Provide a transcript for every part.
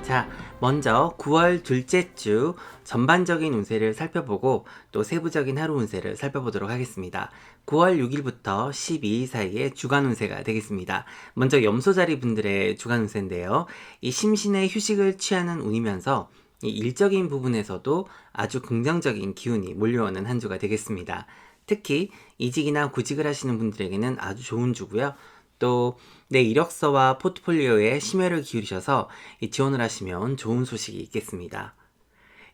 자, 먼저 9월 둘째 주 전반적인 운세를 살펴보고 또 세부적인 하루 운세를 살펴보도록 하겠습니다. 9월 6일부터 12일 사이의 주간 운세가 되겠습니다. 먼저 염소자리 분들의 주간 운세인데요. 이 심신의 휴식을 취하는 운이면서 이 일적인 부분에서도 아주 긍정적인 기운이 몰려오는 한 주가 되겠습니다. 특히 이직이나 구직을 하시는 분들에게는 아주 좋은 주고요. 또 내 이력서와 포트폴리오에 심혈을 기울이셔서 지원을 하시면 좋은 소식이 있겠습니다.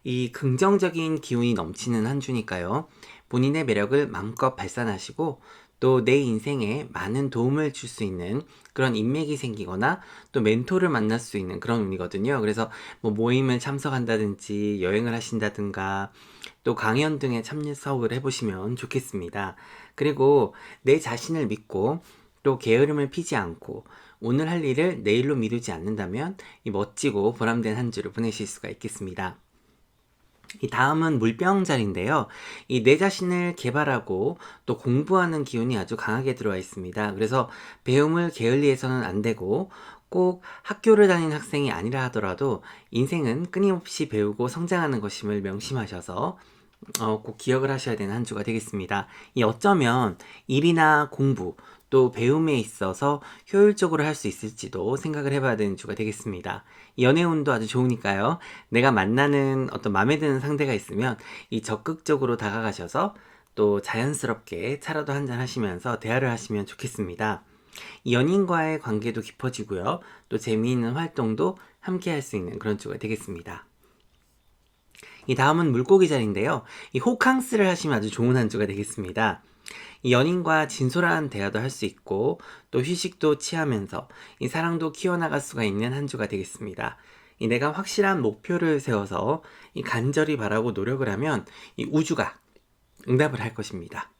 이 긍정적인 기운이 넘치는 한 주니까요. 본인의 매력을 마음껏 발산하시고 또 내 인생에 많은 도움을 줄 수 있는 그런 인맥이 생기거나 또 멘토를 만날 수 있는 그런 운이거든요. 그래서 뭐 모임을 참석한다든지 여행을 하신다든가 또 강연 등에 참석을 해보시면 좋겠습니다. 그리고 내 자신을 믿고 또 게으름을 피지 않고 오늘 할 일을 내일로 미루지 않는다면 이 멋지고 보람된 한 주를 보내실 수가 있겠습니다. 이 다음은 물병자리인데요. 이 내 자신을 개발하고 또 공부하는 기운이 아주 강하게 들어와 있습니다. 그래서 배움을 게을리해서는 안 되고 꼭 학교를 다니는 학생이 아니라 하더라도 인생은 끊임없이 배우고 성장하는 것임을 명심하셔서 꼭 기억을 하셔야 되는 한 주가 되겠습니다. 이 어쩌면 일이나 공부 또 배움에 있어서 효율적으로 할 수 있을지도 생각을 해봐야 되는 주가 되겠습니다. 연애운도 아주 좋으니까요. 내가 만나는 어떤 마음에 드는 상대가 있으면 이 적극적으로 다가가셔서 또 자연스럽게 차라도 한잔 하시면서 대화를 하시면 좋겠습니다. 연인과의 관계도 깊어지고요. 또 재미있는 활동도 함께 할 수 있는 그런 주가 되겠습니다. 이 다음은 물고기 자리인데요. 이 호캉스를 하시면 아주 좋은 한 주가 되겠습니다. 이 연인과 진솔한 대화도 할 수 있고 또 휴식도 취하면서 이 사랑도 키워나갈 수가 있는 한 주가 되겠습니다. 이 내가 확실한 목표를 세워서 이 간절히 바라고 노력을 하면 이 우주가 응답을 할 것입니다.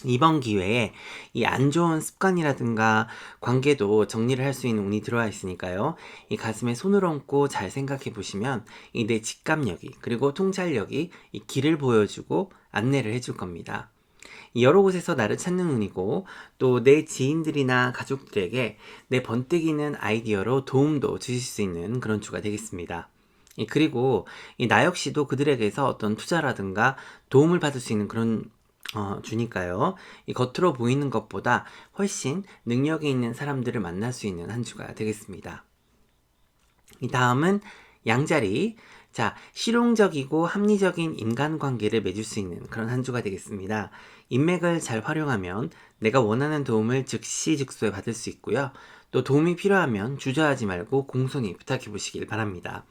이번 기회에 이 안 좋은 습관이라든가 관계도 정리를 할 수 있는 운이 들어와 있으니까요. 이 가슴에 손을 얹고 잘 생각해 보시면 이 내 직감력이 그리고 통찰력이 이 길을 보여주고 안내를 해줄 겁니다. 여러 곳에서 나를 찾는 운이고 또 내 지인들이나 가족들에게 내 번뜩이는 아이디어로 도움도 주실 수 있는 그런 주가 되겠습니다. 그리고 나 역시도 그들에게서 어떤 투자라든가 도움을 받을 수 있는 그런 주니까요. 이 겉으로 보이는 것보다 훨씬 능력이 있는 사람들을 만날 수 있는 한 주가 되겠습니다. 이 다음은 양자리. 자, 실용적이고 합리적인 인간관계를 맺을 수 있는 그런 한 주가 되겠습니다. 인맥을 잘 활용하면 내가 원하는 도움을 즉시 즉소에 받을 수 있고요. 또 도움이 필요하면 주저하지 말고 공손히 부탁해 보시길 바랍니다.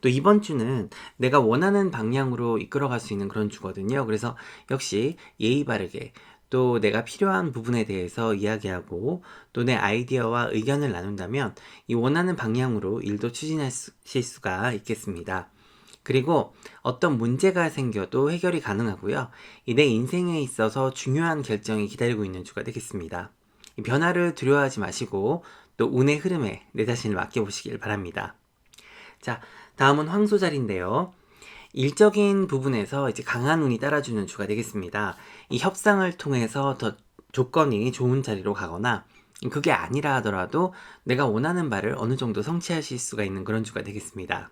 또 이번 주는 내가 원하는 방향으로 이끌어갈 수 있는 그런 주거든요. 그래서 역시 예의 바르게 또 내가 필요한 부분에 대해서 이야기하고 또 내 아이디어와 의견을 나눈다면 이 원하는 방향으로 일도 추진하실 수가 있겠습니다. 그리고 어떤 문제가 생겨도 해결이 가능하고요. 내 인생에 있어서 중요한 결정이 기다리고 있는 주가 되겠습니다. 이 변화를 두려워하지 마시고 또 운의 흐름에 내 자신을 맡겨보시길 바랍니다. 자, 다음은 황소자리인데요. 일적인 부분에서 이제 강한 운이 따라주는 주가 되겠습니다. 이 협상을 통해서 더 조건이 좋은 자리로 가거나 그게 아니라 하더라도 내가 원하는 바를 어느 정도 성취하실 수가 있는 그런 주가 되겠습니다.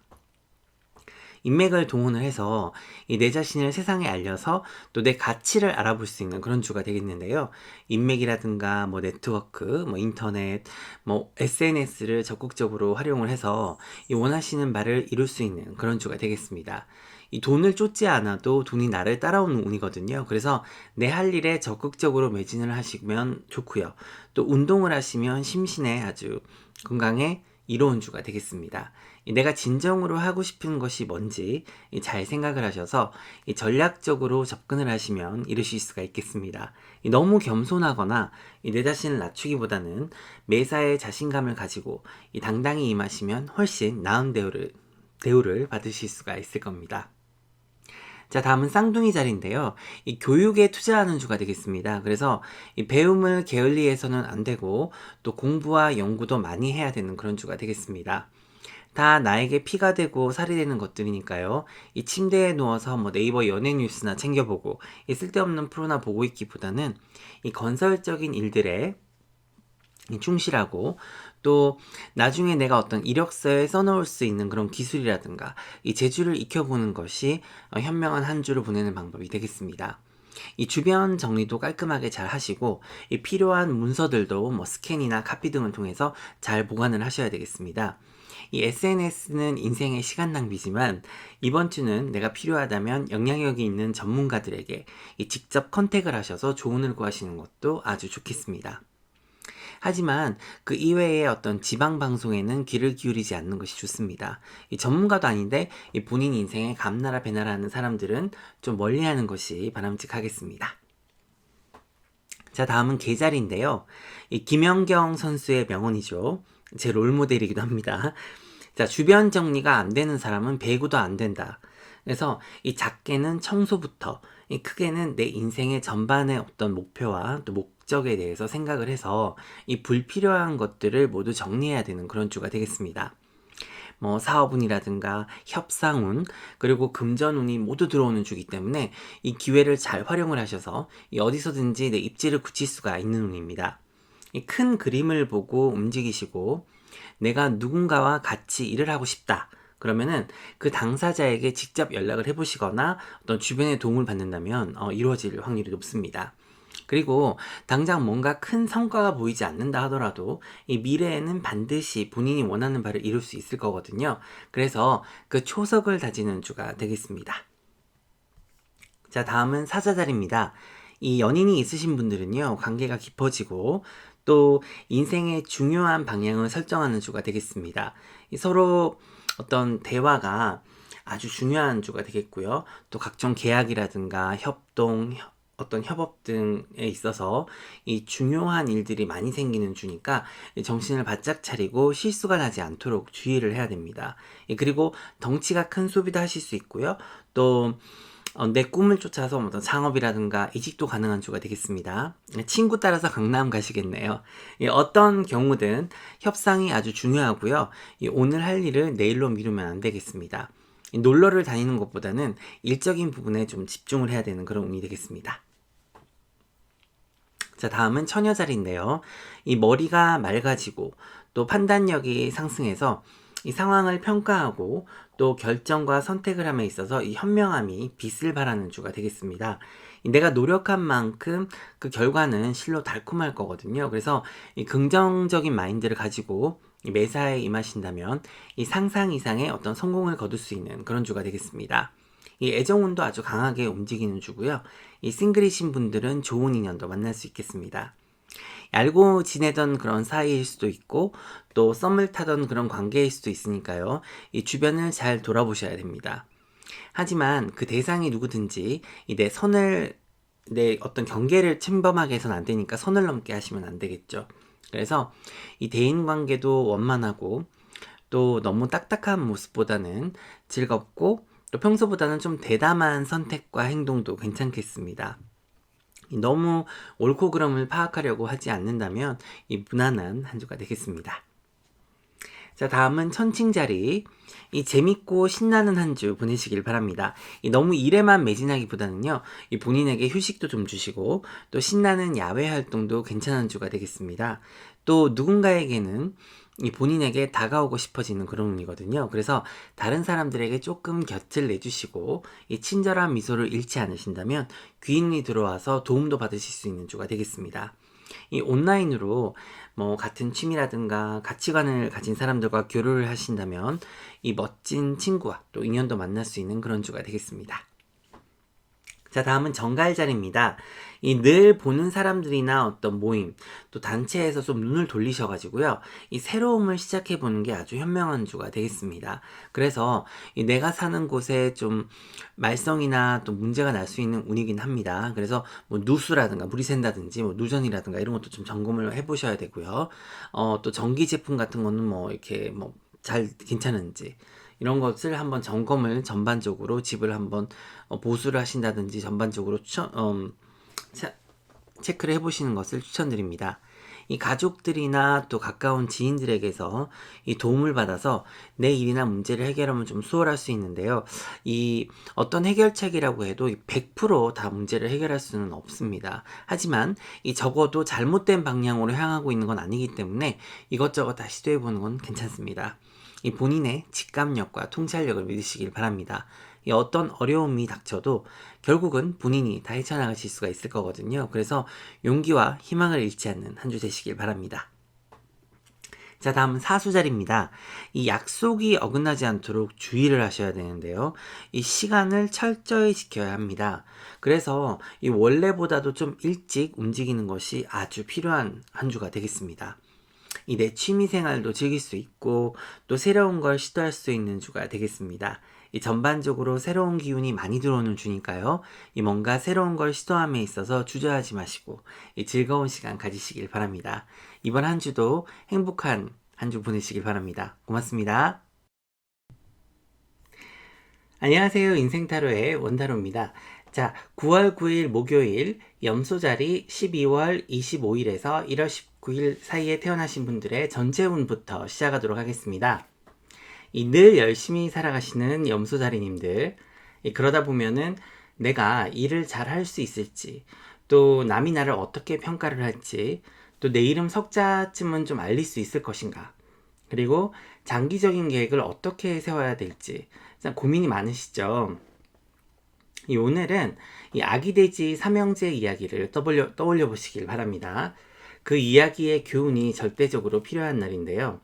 인맥을 동원을 해서 내 자신을 세상에 알려서 또 내 가치를 알아볼 수 있는 그런 주가 되겠는데요. 인맥이라든가 뭐 네트워크, 뭐 인터넷, 뭐 SNS를 적극적으로 활용을 해서 이 원하시는 바를 이룰 수 있는 그런 주가 되겠습니다. 이 돈을 쫓지 않아도 돈이 나를 따라오는 운이거든요. 그래서 내 할 일에 적극적으로 매진을 하시면 좋고요. 또 운동을 하시면 심신에 아주 건강에 이로운 주가 되겠습니다. 내가 진정으로 하고 싶은 것이 뭔지 잘 생각을 하셔서 전략적으로 접근을 하시면 이루실 수가 있겠습니다. 너무 겸손하거나 내 자신을 낮추기보다는 매사에 자신감을 가지고 당당히 임하시면 훨씬 나은 대우를 받으실 수가 있을 겁니다. 자, 다음은 쌍둥이 자리인데요. 이 교육에 투자하는 주가 되겠습니다. 그래서 이 배움을 게을리해서는 안 되고 또 공부와 연구도 많이 해야 되는 그런 주가 되겠습니다. 다 나에게 피가 되고 살이 되는 것들이니까요. 이 침대에 누워서 뭐 네이버 연예 뉴스나 챙겨보고 이 쓸데없는 프로나 보고 있기보다는 이 건설적인 일들에 충실하고, 또 나중에 내가 어떤 이력서에 써놓을 수 있는 그런 기술이라든가 이 재주를 익혀보는 것이 현명한 한 주를 보내는 방법이 되겠습니다. 이 주변 정리도 깔끔하게 잘 하시고, 이 필요한 문서들도 뭐 스캔이나 카피 등을 통해서 잘 보관을 하셔야 되겠습니다. 이 SNS는 인생의 시간 낭비지만, 이번 주는 내가 필요하다면 영향력이 있는 전문가들에게 직접 컨택을 하셔서 조언을 구하시는 것도 아주 좋겠습니다. 하지만 그 이외의 어떤 지방 방송에는 귀를 기울이지 않는 것이 좋습니다. 이 전문가도 아닌데 이 본인 인생에 감나라 배나라 하는 사람들은 좀 멀리하는 것이 바람직하겠습니다. 자, 다음은 계절인데요. 이 김연경 선수의 명언이죠. 제 롤모델이기도 합니다. 자, 주변 정리가 안 되는 사람은 배구도 안 된다. 그래서 이 작게는 청소부터, 이 크게는 내 인생의 전반의 어떤 목표와 또 목적에 대해서 생각을 해서 이 불필요한 것들을 모두 정리해야 되는 그런 주가 되겠습니다. 뭐 사업운이라든가 협상운, 그리고 금전운이 모두 들어오는 주기 때문에 이 기회를 잘 활용을 하셔서 이 어디서든지 내 입지를 굳힐 수가 있는 운입니다. 이 큰 그림을 보고 움직이시고, 내가 누군가와 같이 일을 하고 싶다, 그러면은 그 당사자에게 직접 연락을 해보시거나 어떤 주변의 도움을 받는다면 이루어질 확률이 높습니다. 그리고 당장 뭔가 큰 성과가 보이지 않는다 하더라도 이 미래에는 반드시 본인이 원하는 바를 이룰 수 있을 거거든요. 그래서 그 초석을 다지는 주가 되겠습니다. 자, 다음은 사자자리입니다. 이 연인이 있으신 분들은요, 관계가 깊어지고 또 인생의 중요한 방향을 설정하는 주가 되겠습니다. 서로 어떤 대화가 아주 중요한 주가 되겠고요. 또 각종 계약이라든가 협동, 어떤 협업 등에 있어서 이 중요한 일들이 많이 생기는 주니까 정신을 바짝 차리고 실수가 나지 않도록 주의를 해야 됩니다. 그리고 덩치가 큰 소비도 하실 수 있고요. 또 내 꿈을 쫓아서 어떤 창업이라든가 이직도 가능한 주가 되겠습니다. 친구 따라서 강남 가시겠네요. 어떤 경우든 협상이 아주 중요하고요. 오늘 할 일을 내일로 미루면 안 되겠습니다. 놀러를 다니는 것보다는 일적인 부분에 좀 집중을 해야 되는 그런 운이 되겠습니다. 자, 다음은 처녀자리인데요. 이 머리가 맑아지고 또 판단력이 상승해서 이 상황을 평가하고 또 결정과 선택을 함에 있어서 이 현명함이 빛을 발하는 주가 되겠습니다. 내가 노력한 만큼 그 결과는 실로 달콤할 거거든요. 그래서 이 긍정적인 마인드를 가지고 이 매사에 임하신다면 이 상상 이상의 어떤 성공을 거둘 수 있는 그런 주가 되겠습니다. 이 애정운도 아주 강하게 움직이는 주고요. 이 싱글이신 분들은 좋은 인연도 만날 수 있겠습니다. 알고 지내던 그런 사이일 수도 있고 또 썸을 타던 그런 관계일 수도 있으니까요. 이 주변을 잘 돌아보셔야 됩니다. 하지만 그 대상이 누구든지 내 어떤 경계를 침범하게 해서는 안 되니까 선을 넘게 하시면 안 되겠죠. 그래서 이 대인관계도 원만하고 또 너무 딱딱한 모습보다는 즐겁고 또 평소보다는 좀 대담한 선택과 행동도 괜찮겠습니다. 너무 옳고 그름을 파악하려고 하지 않는다면 이 무난한 한 주가 되겠습니다. 자, 다음은 천칭자리. 이 재밌고 신나는 한 주 보내시길 바랍니다. 너무 일에만 매진하기보다는요, 이 본인에게 휴식도 좀 주시고 또 신나는 야외 활동도 괜찮은 주가 되겠습니다. 또 누군가에게는 이 본인에게 다가오고 싶어지는 그런 운이거든요. 그래서 다른 사람들에게 조금 곁을 내주시고 이 친절한 미소를 잃지 않으신다면 귀인이 들어와서 도움도 받으실 수 있는 주가 되겠습니다. 이 온라인으로 뭐 같은 취미라든가 가치관을 가진 사람들과 교류를 하신다면 이 멋진 친구와 또 인연도 만날 수 있는 그런 주가 되겠습니다. 자, 다음은 정갈자리입니다. 이 늘 보는 사람들이나 어떤 모임, 또 단체에서 좀 눈을 돌리셔가지고요. 이 새로움을 시작해보는 게 아주 현명한 주가 되겠습니다. 그래서 이 내가 사는 곳에 좀 말썽이나 또 문제가 날 수 있는 운이긴 합니다. 그래서 뭐 누수라든가 물이 샌다든지 뭐 누전이라든가 이런 것도 좀 점검을 해보셔야 되고요. 또 전기 제품 같은 거는 뭐 이렇게 뭐 잘 괜찮은지 이런 것을 한번 점검을 전반적으로 집을 한번 보수를 하신다든지 전반적으로 체크를 해보시는 것을 추천드립니다. 이 가족들이나 또 가까운 지인들에게서 이 도움을 받아서 내 일이나 문제를 해결하면 좀 수월할 수 있는데요. 이 어떤 해결책이라고 해도 100%다 문제를 해결할 수는 없습니다. 하지만 이 적어도 잘못된 방향으로 향하고 있는 건 아니기 때문에 이것저것 다 시도해보는 건 괜찮습니다. 이 본인의 직감력과 통찰력을 믿으시길 바랍니다. 이 어떤 어려움이 닥쳐도 결국은 본인이 다 헤쳐나가실 수가 있을 거거든요. 그래서 용기와 희망을 잃지 않는 한 주 되시길 바랍니다. 자, 다음은 사수자리입니다. 이 약속이 어긋나지 않도록 주의를 하셔야 되는데요. 이 시간을 철저히 지켜야 합니다. 그래서 이 원래보다도 좀 일찍 움직이는 것이 아주 필요한 한 주가 되겠습니다. 이 내 취미 생활도 즐길 수 있고 또 새로운 걸 시도할 수 있는 주가 되겠습니다. 이 전반적으로 새로운 기운이 많이 들어오는 주니까요. 이 뭔가 새로운 걸 시도함에 있어서 주저하지 마시고 이 즐거운 시간 가지시길 바랍니다. 이번 한 주도 행복한 한 주 보내시길 바랍니다. 고맙습니다. 안녕하세요. 인생타로의 원타로입니다. 자, 9월 9일 목요일 염소자리 12월 25일에서 1월 19일 사이에 태어나신 분들의 전체운부터 시작하도록 하겠습니다. 이 늘 열심히 살아가시는 염소자리님들, 그러다 보면은 내가 일을 잘 할 수 있을지, 또 남이 나를 어떻게 평가를 할지, 또 내 이름 석자쯤은 좀 알릴 수 있을 것인가, 그리고 장기적인 계획을 어떻게 세워야 될지 고민이 많으시죠. 오늘은 이 아기돼지 삼형제 이야기를 떠올려 보시길 바랍니다. 그 이야기의 교훈이 절대적으로 필요한 날인데요.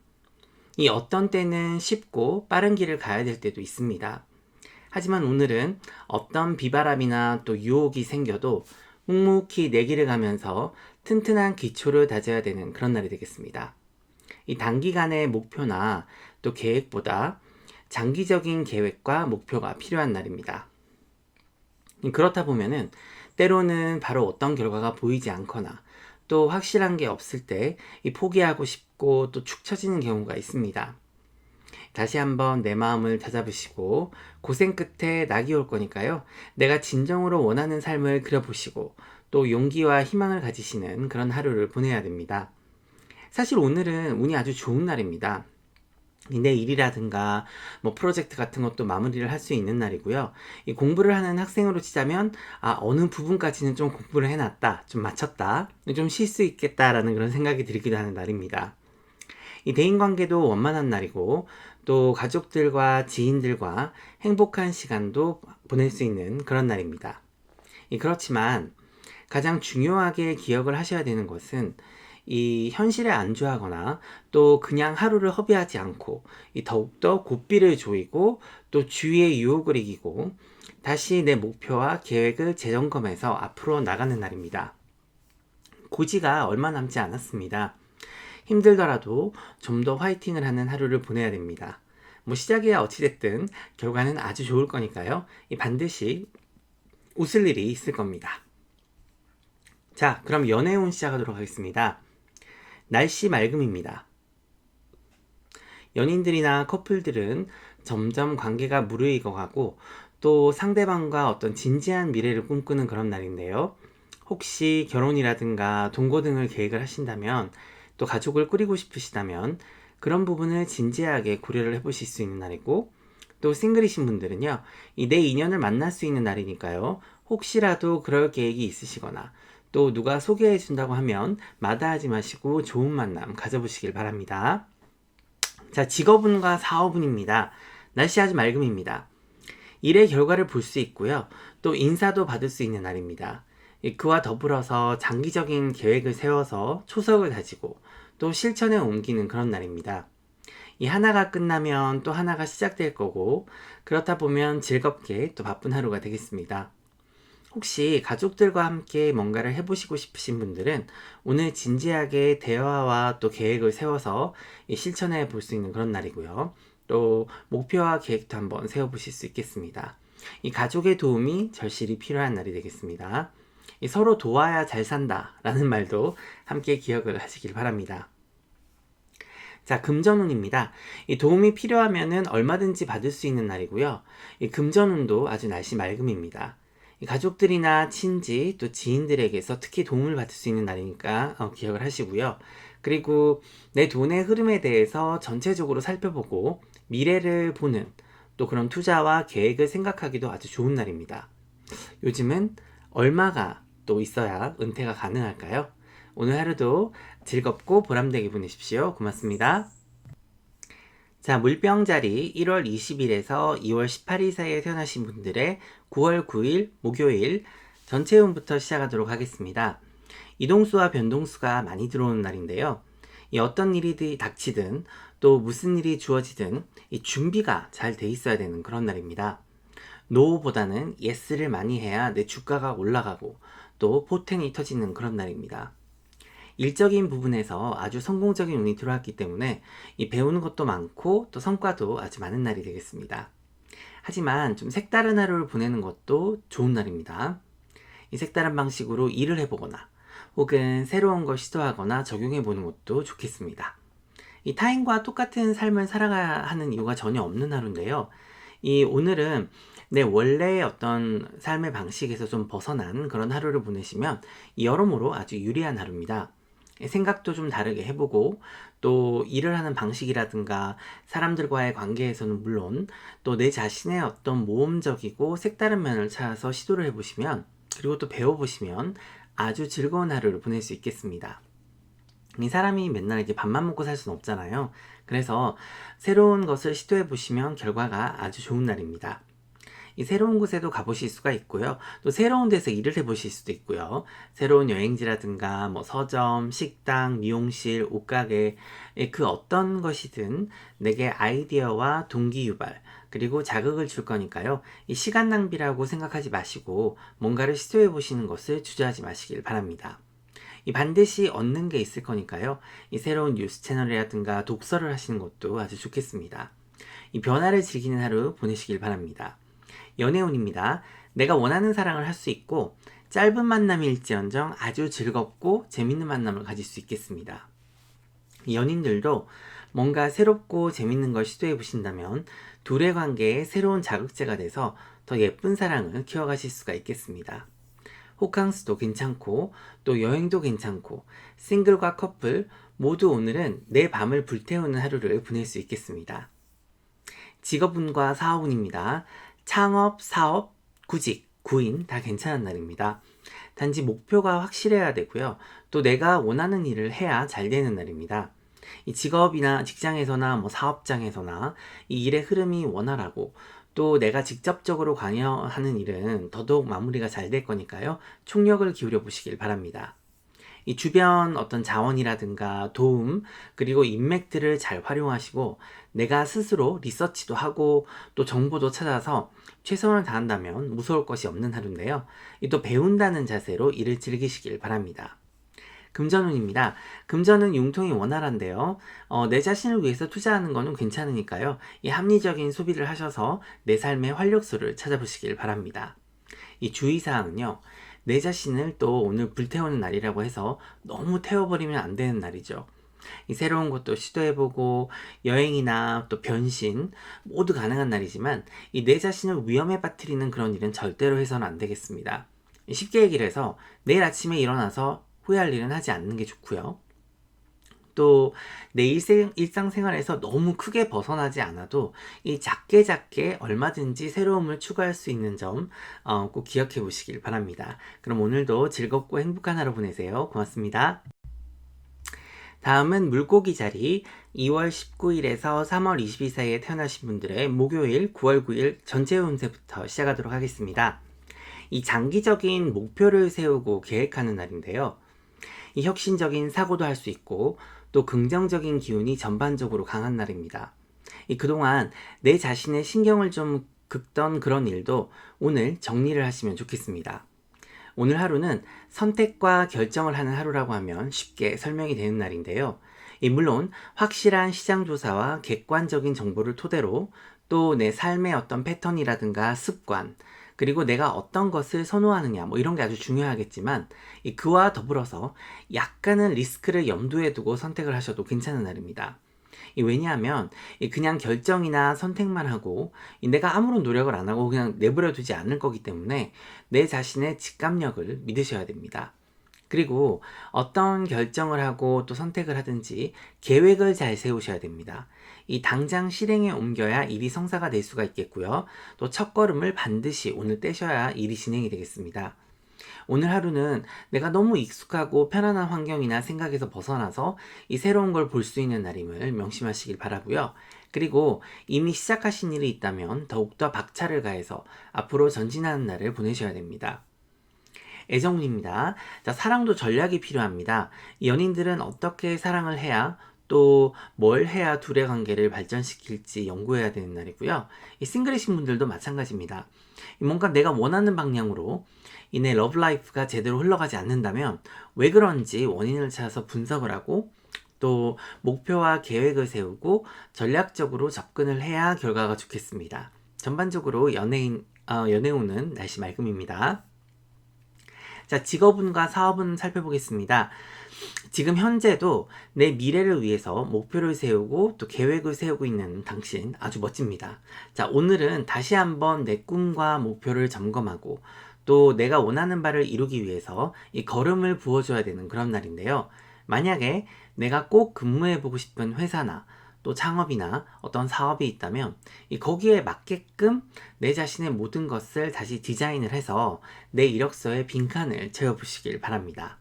이 어떤 때는 쉽고 빠른 길을 가야 될 때도 있습니다. 하지만 오늘은 어떤 비바람이나 또 유혹이 생겨도 묵묵히 내 길을 가면서 튼튼한 기초를 다져야 되는 그런 날이 되겠습니다. 이 단기간의 목표나 또 계획보다 장기적인 계획과 목표가 필요한 날입니다. 그렇다 보면은 때로는 바로 어떤 결과가 보이지 않거나 또 확실한 게 없을 때 포기하고 싶고 또 축 처지는 경우가 있습니다. 다시 한번 내 마음을 다잡으시고 고생 끝에 낙이 올 거니까요. 내가 진정으로 원하는 삶을 그려보시고 또 용기와 희망을 가지시는 그런 하루를 보내야 됩니다. 사실 오늘은 운이 아주 좋은 날입니다. 내 일이라든가 프로젝트 같은 것도 마무리를 할 수 있는 날이고요. 이 공부를 하는 학생으로 치자면 어느 부분까지는 좀 공부를 해놨다, 좀 마쳤다, 좀 쉴 수 있겠다라는 그런 생각이 들기도 하는 날입니다. 이 대인관계도 원만한 날이고 또 가족들과 지인들과 행복한 시간도 보낼 수 있는 그런 날입니다. 그렇지만 가장 중요하게 기억을 하셔야 되는 것은 이 현실에 안주하거나 또 그냥 하루를 허비하지 않고 더욱더 고삐를 조이고 또 주위의 유혹을 이기고 다시 내 목표와 계획을 재점검해서 앞으로 나가는 날입니다. 고지가 얼마 남지 않았습니다. 힘들더라도 좀 더 화이팅을 하는 하루를 보내야 됩니다. 시작이야 어찌됐든 결과는 아주 좋을 거니까요. 반드시 웃을 일이 있을 겁니다. 자, 그럼 연애운 시작하도록 하겠습니다. 날씨 맑음입니다. 연인들이나 커플들은 점점 관계가 무르익어가고 또 상대방과 어떤 진지한 미래를 꿈꾸는 그런 날인데요. 혹시 결혼이라든가 동거 등을 계획을 하신다면 또 가족을 꾸리고 싶으시다면 그런 부분을 진지하게 고려를 해보실 수 있는 날이고 또 싱글이신 분들은요. 내 인연을 만날 수 있는 날이니까요. 혹시라도 그럴 계획이 있으시거나 또 누가 소개해 준다고 하면 마다하지 마시고 좋은 만남 가져보시길 바랍니다. 자, 직업운과 사업운입니다. 날씨 아주 맑음입니다. 일의 결과를 볼 수 있고요. 또 인사도 받을 수 있는 날입니다. 그와 더불어서 장기적인 계획을 세워서 초석을 다지고 또 실천에 옮기는 그런 날입니다. 하나가 끝나면 또 하나가 시작될 거고 그렇다 보면 즐겁게 또 바쁜 하루가 되겠습니다. 혹시 가족들과 함께 뭔가를 해보시고 싶으신 분들은 오늘 진지하게 대화와 또 계획을 세워서 실천해 볼 수 있는 그런 날이고요. 또 목표와 계획도 한번 세워보실 수 있겠습니다. 가족의 도움이 절실히 필요한 날이 되겠습니다. 서로 도와야 잘 산다 라는 말도 함께 기억을 하시길 바랍니다. 자, 금전운입니다. 도움이 필요하면은 얼마든지 받을 수 있는 날이고요. 금전운도 아주 날씨 맑음입니다. 이 가족들이나 친지 또 지인들에게서 특히 도움을 받을 수 있는 날이니까 기억을 하시고요. 그리고 내 돈의 흐름에 대해서 전체적으로 살펴보고 미래를 보는 또 그런 투자와 계획을 생각하기도 아주 좋은 날입니다. 요즘은 얼마가 또 있어야 은퇴가 가능할까요? 오늘 하루도 즐겁고 보람되게 보내십시오. 고맙습니다. 자, 물병자리 1월 20일에서 2월 18일 사이에 태어나신 분들의 9월 9일 목요일 전체 운부터 시작하도록 하겠습니다. 이동수와 변동수가 많이 들어오는 날인데요. 이 어떤 일이 닥치든 또 무슨 일이 주어지든 이 준비가 잘 돼 있어야 되는 그런 날입니다. 노보다는 예스를 많이 해야 내 주가가 올라가고 또 포텐이 터지는 그런 날입니다. 일적인 부분에서 아주 성공적인 운이 들어왔기 때문에 이 배우는 것도 많고 또 성과도 아주 많은 날이 되겠습니다. 하지만 좀 색다른 하루를 보내는 것도 좋은 날입니다. 이 색다른 방식으로 일을 해보거나 혹은 새로운 걸 시도하거나 적용해보는 것도 좋겠습니다. 이 타인과 똑같은 삶을 살아가야 하는 이유가 전혀 없는 하루인데요. 이 오늘은 내 원래의 어떤 삶의 방식에서 좀 벗어난 그런 하루를 보내시면 여러모로 아주 유리한 하루입니다. 생각도 좀 다르게 해보고 또 일을 하는 방식이라든가 사람들과의 관계에서는 물론 또 내 자신의 어떤 모험적이고 색다른 면을 찾아서 시도를 해보시면 그리고 또 배워보시면 아주 즐거운 하루를 보낼 수 있겠습니다. 이 사람이 맨날 이제 밥만 먹고 살 수는 없잖아요. 그래서 새로운 것을 시도해 보시면 결과가 아주 좋은 날입니다. 이 새로운 곳에도 가보실 수가 있고요. 또 새로운 데서 일을 해보실 수도 있고요. 새로운 여행지라든가 뭐 서점, 식당, 미용실, 옷가게 그 어떤 것이든 내게 아이디어와 동기유발 그리고 자극을 줄 거니까요. 이 시간 낭비라고 생각하지 마시고 뭔가를 시도해 보시는 것을 주저하지 마시길 바랍니다. 이 반드시 얻는 게 있을 거니까요. 이 새로운 뉴스 채널이라든가 독서를 하시는 것도 아주 좋겠습니다. 이 변화를 즐기는 하루 보내시길 바랍니다. 연애운입니다. 내가 원하는 사랑을 할 수 있고 짧은 만남일지언정 아주 즐겁고 재밌는 만남을 가질 수 있겠습니다. 연인들도 뭔가 새롭고 재밌는 걸 시도해 보신다면 둘의 관계에 새로운 자극제가 돼서 더 예쁜 사랑을 키워가실 수가 있겠습니다. 호캉스도 괜찮고 또 여행도 괜찮고 싱글과 커플 모두 오늘은 내 밤을 불태우는 하루를 보낼 수 있겠습니다. 직업운과 사업운입니다. 창업, 사업, 구직, 구인 다 괜찮은 날입니다. 단지 목표가 확실해야 되고요. 또 내가 원하는 일을 해야 잘 되는 날입니다. 이 직업이나 직장에서나 뭐 사업장에서나 이 일의 흐름이 원활하고 또 내가 직접적으로 관여하는 일은 더더욱 마무리가 잘 될 거니까요. 총력을 기울여 보시길 바랍니다. 이 주변 어떤 자원이라든가 도움 그리고 인맥들을 잘 활용하시고 내가 스스로 리서치도 하고 또 정보도 찾아서 최선을 다한다면 무서울 것이 없는 하루인데요. 또 배운다는 자세로 일을 즐기시길 바랍니다. 금전운입니다. 금전은 융통이 원활한데요. 내 자신을 위해서 투자하는 거는 괜찮으니까요. 이 합리적인 소비를 하셔서 내 삶의 활력소를 찾아보시길 바랍니다. 이 주의사항은요. 내 자신을 또 오늘 불태우는 날이라고 해서 너무 태워버리면 안 되는 날이죠. 이 새로운 것도 시도해보고 여행이나 또 변신 모두 가능한 날이지만 이 내 자신을 위험에 빠뜨리는 그런 일은 절대로 해서는 안 되겠습니다. 쉽게 얘기를 해서 내일 아침에 일어나서 후회할 일은 하지 않는 게 좋고요. 또 내 일상생활에서 너무 크게 벗어나지 않아도 이 작게 얼마든지 새로움을 추가할 수 있는 점 꼭 기억해 보시길 바랍니다. 그럼 오늘도 즐겁고 행복한 하루 보내세요. 고맙습니다. 다음은 물고기 자리 2월 19일에서 3월 20일 사이에 태어나신 분들의 목요일 9월 9일 전체 운세부터 시작하도록 하겠습니다. 이 장기적인 목표를 세우고 계획하는 날인데요. 이 혁신적인 사고도 할 수 있고 또 긍정적인 기운이 전반적으로 강한 날입니다. 그동안 내 자신의 신경을 좀 긁던 그런 일도 오늘 정리를 하시면 좋겠습니다. 오늘 하루는 선택과 결정을 하는 하루라고 하면 쉽게 설명이 되는 날인데요. 물론 확실한 시장 조사와 객관적인 정보를 토대로 또 내 삶의 어떤 패턴이라든가 습관 그리고 내가 어떤 것을 선호하느냐 뭐 이런 게 아주 중요하겠지만 그와 더불어서 약간은 리스크를 염두에 두고 선택을 하셔도 괜찮은 날입니다. 왜냐하면 그냥 결정이나 선택만 하고 내가 아무런 노력을 안 하고 그냥 내버려 두지 않을 거기 때문에 내 자신의 직감력을 믿으셔야 됩니다. 그리고 어떤 결정을 하고 또 선택을 하든지 계획을 잘 세우셔야 됩니다. 이 당장 실행에 옮겨야 일이 성사가 될 수가 있겠고요. 또 첫걸음을 반드시 오늘 떼셔야 일이 진행이 되겠습니다. 오늘 하루는 내가 너무 익숙하고 편안한 환경이나 생각에서 벗어나서 이 새로운 걸 볼 수 있는 날임을 명심하시길 바라고요. 그리고 이미 시작하신 일이 있다면 더욱더 박차를 가해서 앞으로 전진하는 날을 보내셔야 됩니다. 애정운입니다. 자, 사랑도 전략이 필요합니다. 연인들은 어떻게 사랑을 해야 또 뭘 해야 둘의 관계를 발전시킬지 연구해야 되는 날이고요. 이 싱글이신 분들도 마찬가지입니다. 뭔가 내가 원하는 방향으로 내 러브라이프가 제대로 흘러가지 않는다면 왜 그런지 원인을 찾아서 분석을 하고 또 목표와 계획을 세우고 전략적으로 접근을 해야 결과가 좋겠습니다. 전반적으로 연애운은 날씨 맑음입니다. 자, 직업운과 사업운 살펴보겠습니다. 지금 현재도 내 미래를 위해서 목표를 세우고 또 계획을 세우고 있는 당신 아주 멋집니다. 자, 오늘은 다시 한번 내 꿈과 목표를 점검하고 또 내가 원하는 바를 이루기 위해서 이 걸음을 부어줘야 되는 그런 날인데요. 만약에 내가 꼭 근무해보고 싶은 회사나 또 창업이나 어떤 사업이 있다면 거기에 맞게끔 내 자신의 모든 것을 다시 디자인을 해서 내 이력서에 빈칸을 채워보시길 바랍니다.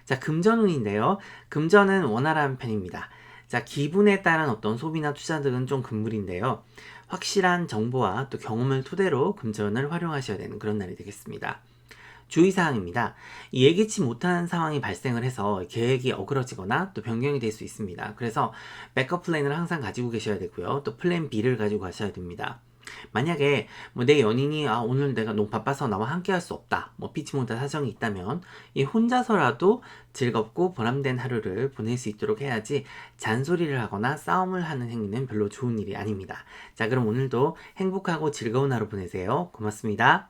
자, 금전운인데요. 금전은 원활한 편입니다. 자, 기분에 따른 어떤 소비나 투자 등은 좀 금물인데요. 확실한 정보와 또 경험을 토대로 금전을 활용하셔야 되는 그런 날이 되겠습니다. 주의사항입니다. 예기치 못한 상황이 발생을 해서 계획이 어그러지거나 또 변경이 될 수 있습니다. 그래서 백업 플랜을 항상 가지고 계셔야 되고요. 또 플랜 B를 가지고 가셔야 됩니다. 만약에 내 연인이 오늘 내가 너무 바빠서 나와 함께 할 수 없다, 피치 못할 사정이 있다면 혼자서라도 즐겁고 보람된 하루를 보낼 수 있도록 해야지 잔소리를 하거나 싸움을 하는 행위는 별로 좋은 일이 아닙니다. 자, 그럼 오늘도 행복하고 즐거운 하루 보내세요. 고맙습니다.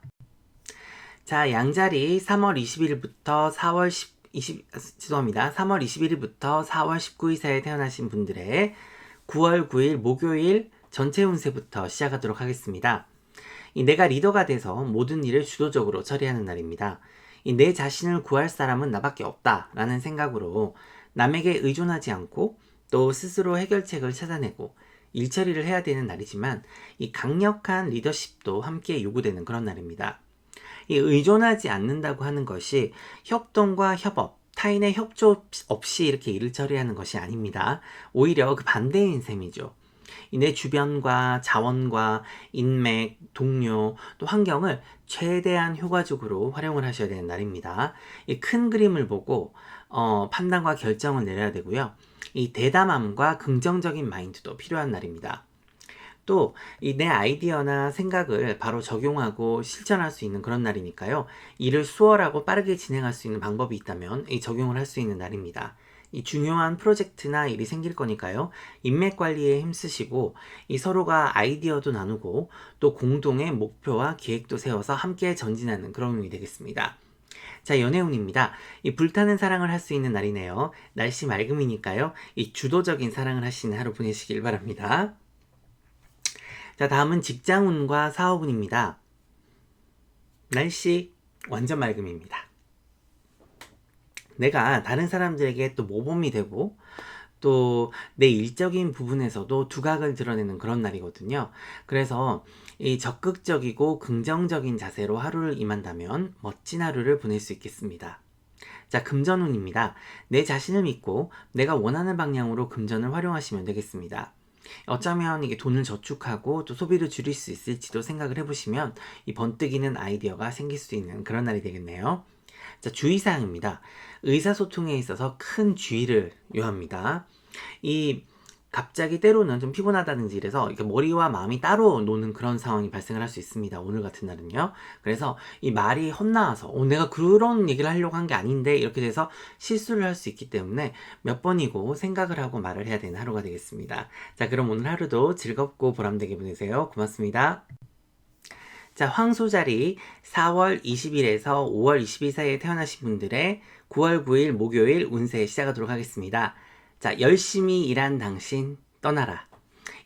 자, 양자리 3월 20일부터 3월 21일부터 4월 19일 사이에 태어나신 분들의 9월 9일 목요일 전체 운세부터 시작하도록 하겠습니다. 내가 리더가 돼서 모든 일을 주도적으로 처리하는 날입니다. 내 자신을 구할 사람은 나밖에 없다라는 생각으로 남에게 의존하지 않고 또 스스로 해결책을 찾아내고 일 처리를 해야 되는 날이지만 이 강력한 리더십도 함께 요구되는 그런 날입니다. 의존하지 않는다고 하는 것이 협동과 협업, 타인의 협조 없이 이렇게 일을 처리하는 것이 아닙니다. 오히려 그 반대인 셈이죠. 내 주변과 자원과 인맥, 동료, 또 환경을 최대한 효과적으로 활용을 하셔야 되는 날입니다. 이 큰 그림을 보고 판단과 결정을 내려야 되고요. 이 대담함과 긍정적인 마인드도 필요한 날입니다. 또 내 아이디어나 생각을 바로 적용하고 실천할 수 있는 그런 날이니까요. 일을 수월하고 빠르게 진행할 수 있는 방법이 있다면 적용을 할 수 있는 날입니다. 이 중요한 프로젝트나 일이 생길 거니까요. 인맥 관리에 힘쓰시고 서로가 아이디어도 나누고 또 공동의 목표와 계획도 세워서 함께 전진하는 그런 운이 되겠습니다. 자, 연애운입니다. 불타는 사랑을 할 수 있는 날이네요. 날씨 맑음이니까요. 주도적인 사랑을 하시는 하루 보내시길 바랍니다. 자, 다음은 직장운과 사업운입니다. 날씨 완전 맑음입니다. 내가 다른 사람들에게 또 모범이 되고 또 내 일적인 부분에서도 두각을 드러내는 그런 날이거든요. 그래서 적극적이고 긍정적인 자세로 하루를 임한다면 멋진 하루를 보낼 수 있겠습니다. 자, 금전운입니다. 내 자신을 믿고 내가 원하는 방향으로 금전을 활용하시면 되겠습니다. 어쩌면 이게 돈을 저축하고 또 소비를 줄일 수 있을지도 생각을 해보시면 번뜩이는 아이디어가 생길 수 있는 그런 날이 되겠네요. 자, 주의사항입니다. 의사소통에 있어서 큰 주의를 요합니다. 갑자기 때로는 좀 피곤하다든지 이래서 이렇게 머리와 마음이 따로 노는 그런 상황이 발생을 할 수 있습니다. 오늘 같은 날은요. 그래서 이 말이 헛나와서 내가 그런 얘기를 하려고 한 게 아닌데 이렇게 돼서 실수를 할 수 있기 때문에 몇 번이고 생각을 하고 말을 해야 되는 하루가 되겠습니다. 자, 그럼 오늘 하루도 즐겁고 보람되게 보내세요. 고맙습니다. 자, 황소자리 4월 20일에서 5월 20일 사이에 태어나신 분들의 9월 9일 목요일 운세 시작하도록 하겠습니다. 자, 열심히 일한 당신 떠나라.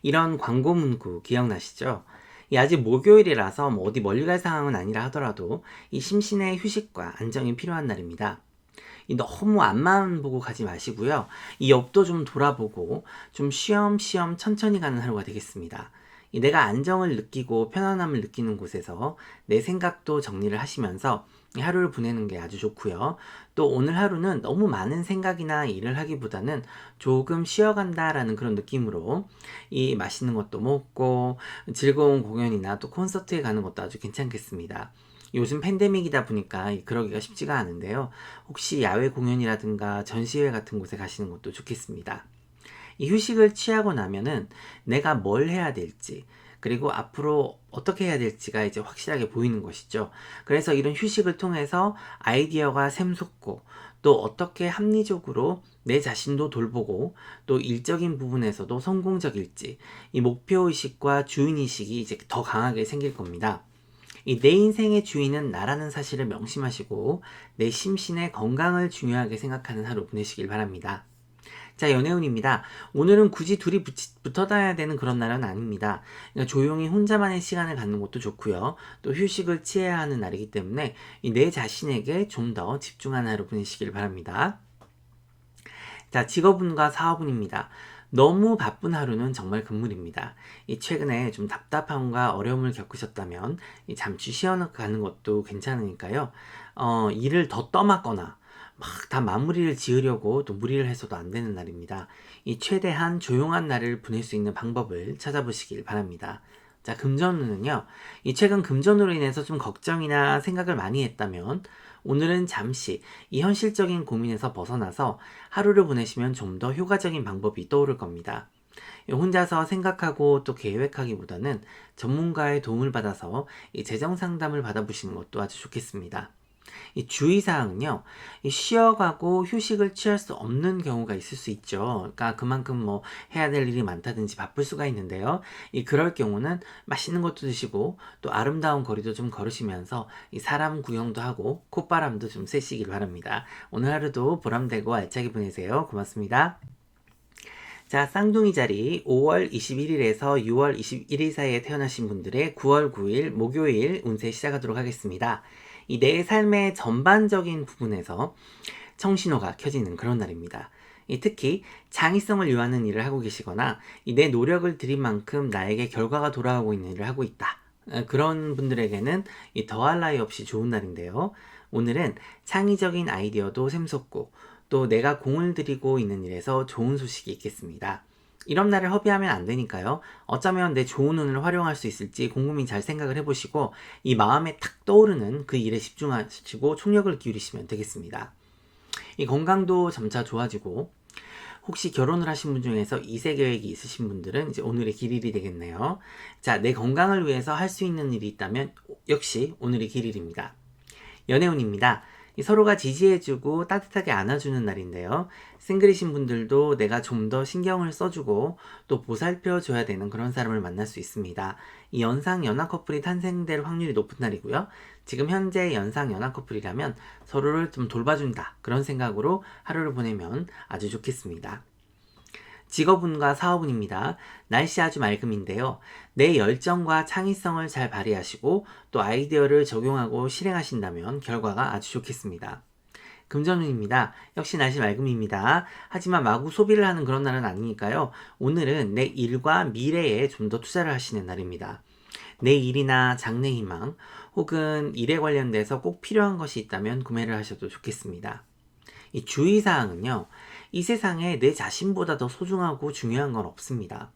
이런 광고 문구 기억나시죠? 이 아직 목요일이라서 뭐 어디 멀리 갈 상황은 아니라 하더라도 이 심신의 휴식과 안정이 필요한 날입니다. 이 너무 앞만 보고 가지 마시고요. 이 옆도 좀 돌아보고 좀 쉬엄쉬엄 천천히 가는 하루가 되겠습니다. 이 내가 안정을 느끼고 편안함을 느끼는 곳에서 내 생각도 정리를 하시면서 이 하루를 보내는 게 아주 좋고요. 또 오늘 하루는 너무 많은 생각이나 일을 하기보다는 조금 쉬어간다라는 그런 느낌으로 이 맛있는 것도 먹고 즐거운 공연이나 또 콘서트에 가는 것도 아주 괜찮겠습니다. 요즘 팬데믹이다 보니까 그러기가 쉽지가 않은데요. 혹시 야외 공연이라든가 전시회 같은 곳에 가시는 것도 좋겠습니다. 이 휴식을 취하고 나면은 내가 뭘 해야 될지, 그리고 앞으로 어떻게 해야 될지가 이제 확실하게 보이는 것이죠. 그래서 이런 휴식을 통해서 아이디어가 샘솟고, 또 어떻게 합리적으로 내 자신도 돌보고, 또 일적인 부분에서도 성공적일지, 이 목표의식과 주인의식이 이제 더 강하게 생길 겁니다. 이 내 인생의 주인은 나라는 사실을 명심하시고 내 심신의 건강을 중요하게 생각하는 하루 보내시길 바랍니다. 자, 연애운입니다. 오늘은 굳이 둘이 붙어 다녀야 되는 그런 날은 아닙니다. 그러니까 조용히 혼자만의 시간을 갖는 것도 좋고요. 또 휴식을 취해야 하는 날이기 때문에 내 자신에게 좀 더 집중하는 하루 보내시길 바랍니다. 자, 직업운과 사업운입니다. 너무 바쁜 하루는 정말 금물입니다. 최근에 좀 답답함과 어려움을 겪으셨다면 잠시 쉬어가는 것도 괜찮으니까요. 일을 더 떠맡거나 막 다 마무리를 지으려고 또 무리를 해서도 안 되는 날입니다. 최대한 조용한 날을 보낼 수 있는 방법을 찾아보시길 바랍니다. 자, 금전운은요. 최근 금전으로 인해서 좀 걱정이나 생각을 많이 했다면 오늘은 잠시 이 현실적인 고민에서 벗어나서 하루를 보내시면 좀 더 효과적인 방법이 떠오를 겁니다. 혼자서 생각하고 또 계획하기보다는 전문가의 도움을 받아서 이 재정 상담을 받아보시는 것도 아주 좋겠습니다. 이 주의사항은요, 쉬어가고 휴식을 취할 수 없는 경우가 있을 수 있죠. 그러니까 그만큼 뭐 해야 될 일이 많다든지 바쁠 수가 있는데요. 그럴 경우는 맛있는 것도 드시고 또 아름다운 거리도 좀 걸으시면서 이 사람 구경도 하고 콧바람도 좀 쐬시길 바랍니다. 오늘 하루도 보람되고 알차게 보내세요. 고맙습니다. 자, 쌍둥이 자리 5월 21일에서 6월 21일 사이에 태어나신 분들의 9월 9일 목요일 운세 시작하도록 하겠습니다. 내 삶의 전반적인 부분에서 청신호가 켜지는 그런 날입니다. 특히 창의성을 요하는 일을 하고 계시거나 내 노력을 들인 만큼 나에게 결과가 돌아오고 있는 일을 하고 있다. 그런 분들에게는 더할 나위 없이 좋은 날인데요. 오늘은 창의적인 아이디어도 샘솟고 또 내가 공을 들이고 있는 일에서 좋은 소식이 있겠습니다. 이런 날을 허비하면 안 되니까요. 어쩌면 내 좋은 운을 활용할 수 있을지 곰곰이 잘 생각을 해보시고 이 마음에 탁 떠오르는 그 일에 집중하시고 총력을 기울이시면 되겠습니다. 이 건강도 점차 좋아지고 혹시 결혼을 하신 분 중에서 2세 계획이 있으신 분들은 이제 오늘의 길일이 되겠네요. 자, 내 건강을 위해서 할 수 있는 일이 있다면 역시 오늘의 길일입니다. 연애운입니다. 서로가 지지해주고 따뜻하게 안아주는 날인데요. 싱글이신 분들도 내가 좀 더 신경을 써주고 또 보살펴줘야 되는 그런 사람을 만날 수 있습니다. 이 연상 연하 커플이 탄생될 확률이 높은 날이고요. 지금 현재 연상 연하 커플이라면 서로를 좀 돌봐준다 그런 생각으로 하루를 보내면 아주 좋겠습니다. 직업운과 사업운입니다. 날씨 아주 맑음인데요. 내 열정과 창의성을 잘 발휘하시고 또 아이디어를 적용하고 실행하신다면 결과가 아주 좋겠습니다. 금전운입니다. 역시 날씨 맑음입니다. 하지만 마구 소비를 하는 그런 날은 아니니까요. 오늘은 내 일과 미래에 좀 더 투자를 하시는 날입니다. 내 일이나 장래 희망 혹은 일에 관련돼서 꼭 필요한 것이 있다면 구매를 하셔도 좋겠습니다. 이 주의사항은요. 이 세상에 내 자신보다 더 소중하고 중요한 건 없습니다.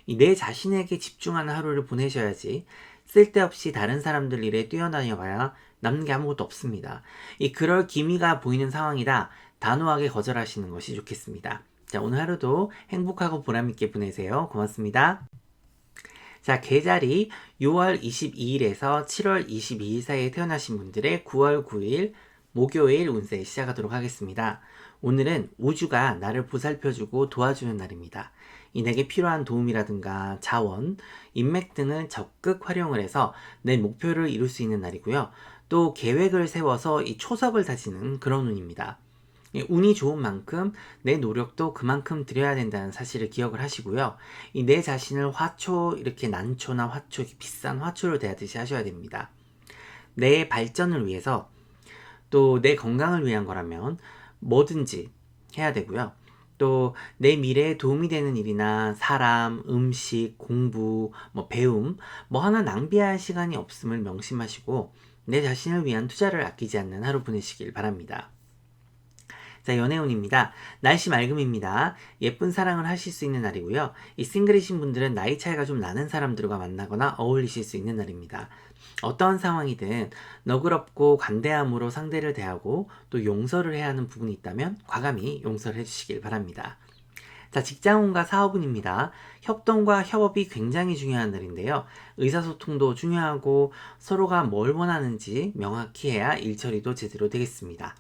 내 자신에게 집중하는 하루를 보내셔야지 쓸데없이 다른 사람들 일에 뛰어다녀 봐야 남는 게 아무것도 없습니다. 그럴 기미가 보이는 상황이라 단호하게 거절하시는 것이 좋겠습니다. 자, 오늘 하루도 행복하고 보람있게 보내세요. 고맙습니다. 자, 계자리 6월 22일에서 7월 22일 사이에 태어나신 분들의 9월 9일 목요일 운세 시작하도록 하겠습니다. 오늘은 우주가 나를 보살펴주고 도와주는 날입니다. 내게 필요한 도움이라든가 자원, 인맥 등을 적극 활용을 해서 내 목표를 이룰 수 있는 날이고요. 또 계획을 세워서 이 초석을 다지는 그런 운입니다. 운이 좋은 만큼 내 노력도 그만큼 들여야 된다는 사실을 기억을 하시고요. 이 내 자신을 화초, 이렇게 난초나 화초, 이렇게 비싼 화초를 대하듯이 하셔야 됩니다. 내 발전을 위해서 또 내 건강을 위한 거라면 뭐든지 해야 되고요. 또 내 미래에 도움이 되는 일이나 사람, 음식, 공부, 배움, 하나 낭비할 시간이 없음을 명심하시고 내 자신을 위한 투자를 아끼지 않는 하루 보내시길 바랍니다. 자, 연애운입니다. 날씨 맑음입니다. 예쁜 사랑을 하실 수 있는 날이고요. 이 싱글이신 분들은 나이 차이가 좀 나는 사람들과 만나거나 어울리실 수 있는 날입니다. 어떠한 상황이든 너그럽고 관대함으로 상대를 대하고 또 용서를 해야 하는 부분이 있다면 과감히 용서를 해주시길 바랍니다. 자, 직장운과 사업운입니다. 협동과 협업이 굉장히 중요한 날인데요. 의사소통도 중요하고 서로가 뭘 원하는지 명확히 해야 일 처리도 제대로 되겠습니다.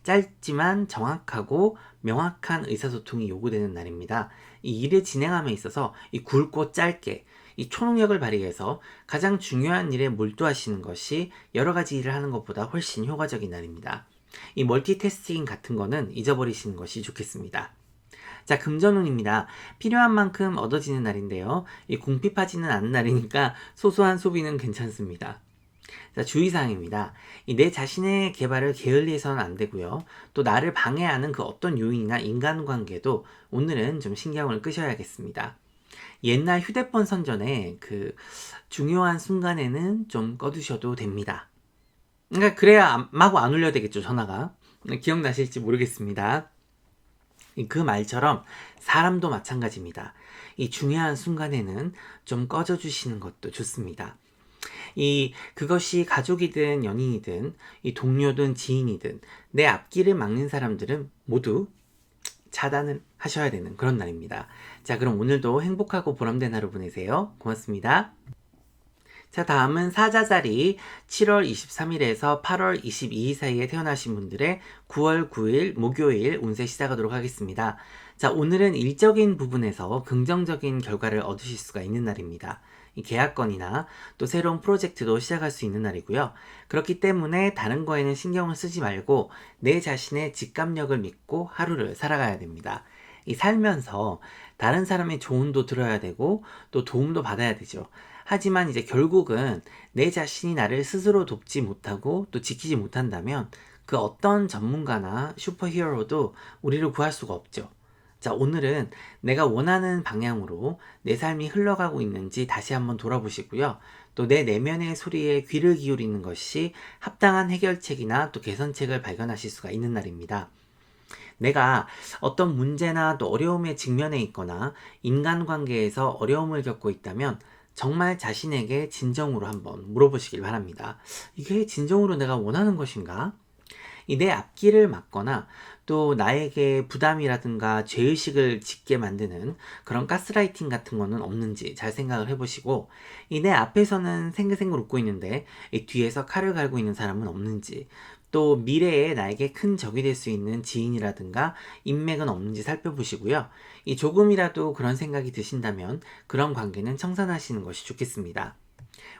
짧지만 정확하고 명확한 의사소통이 요구되는 날입니다. 이 일을 진행함에 있어서 이 굵고 짧게 이 초능력을 발휘해서 가장 중요한 일에 몰두하시는 것이 여러 가지 일을 하는 것보다 훨씬 효과적인 날입니다. 이 멀티태스킹 같은 거는 잊어버리시는 것이 좋겠습니다. 자, 금전운입니다. 필요한 만큼 얻어지는 날인데요. 이 궁핍하지는 않은 날이니까 소소한 소비는 괜찮습니다. 자, 주의사항입니다. 내 자신의 개발을 게을리해서는 안 되고요. 또 나를 방해하는 그 어떤 요인이나 인간관계도 오늘은 좀 신경을 끄셔야겠습니다. 옛날 휴대폰 선전에 그 중요한 순간에는 좀 꺼두셔도 됩니다. 그러니까 그래야 마구 안 울려야 되겠죠, 전화가. 기억나실지 모르겠습니다. 그 말처럼 사람도 마찬가지입니다. 이 중요한 순간에는 좀 꺼져주시는 것도 좋습니다. 그것이 가족이든 연인이든 이 동료든 지인이든 내 앞길을 막는 사람들은 모두 차단을 하셔야 되는 그런 날입니다. 자, 그럼 오늘도 행복하고 보람된 하루 보내세요. 고맙습니다. 자, 다음은 사자자리 7월 23일에서 8월 22일 사이에 태어나신 분들의 9월 9일 목요일 운세 시작하도록 하겠습니다. 자, 오늘은 일적인 부분에서 긍정적인 결과를 얻으실 수가 있는 날입니다. 이 계약건이나 또 새로운 프로젝트도 시작할 수 있는 날이고요. 그렇기 때문에 다른 거에는 신경을 쓰지 말고 내 자신의 직감력을 믿고 하루를 살아가야 됩니다. 이 살면서 다른 사람의 조언도 들어야 되고 또 도움도 받아야 되죠. 하지만 이제 결국은 내 자신이 나를 스스로 돕지 못하고 또 지키지 못한다면 그 어떤 전문가나 슈퍼히어로도 우리를 구할 수가 없죠. 자, 오늘은 내가 원하는 방향으로 내 삶이 흘러가고 있는지 다시 한번 돌아보시고요. 또 내 내면의 소리에 귀를 기울이는 것이 합당한 해결책이나 또 개선책을 발견하실 수가 있는 날입니다. 내가 어떤 문제나 또 어려움에 직면해 있거나 인간관계에서 어려움을 겪고 있다면 정말 자신에게 진정으로 한번 물어보시길 바랍니다. 이게 진정으로 내가 원하는 것인가? 내 앞길을 막거나 또 나에게 부담이라든가 죄의식을 짓게 만드는 그런 가스라이팅 같은 거는 없는지 잘 생각을 해보시고 내 앞에서는 생글생글 웃고 있는데 이 뒤에서 칼을 갈고 있는 사람은 없는지 또 미래에 나에게 큰 적이 될 수 있는 지인이라든가 인맥은 없는지 살펴보시고요. 조금이라도 그런 생각이 드신다면 그런 관계는 청산하시는 것이 좋겠습니다.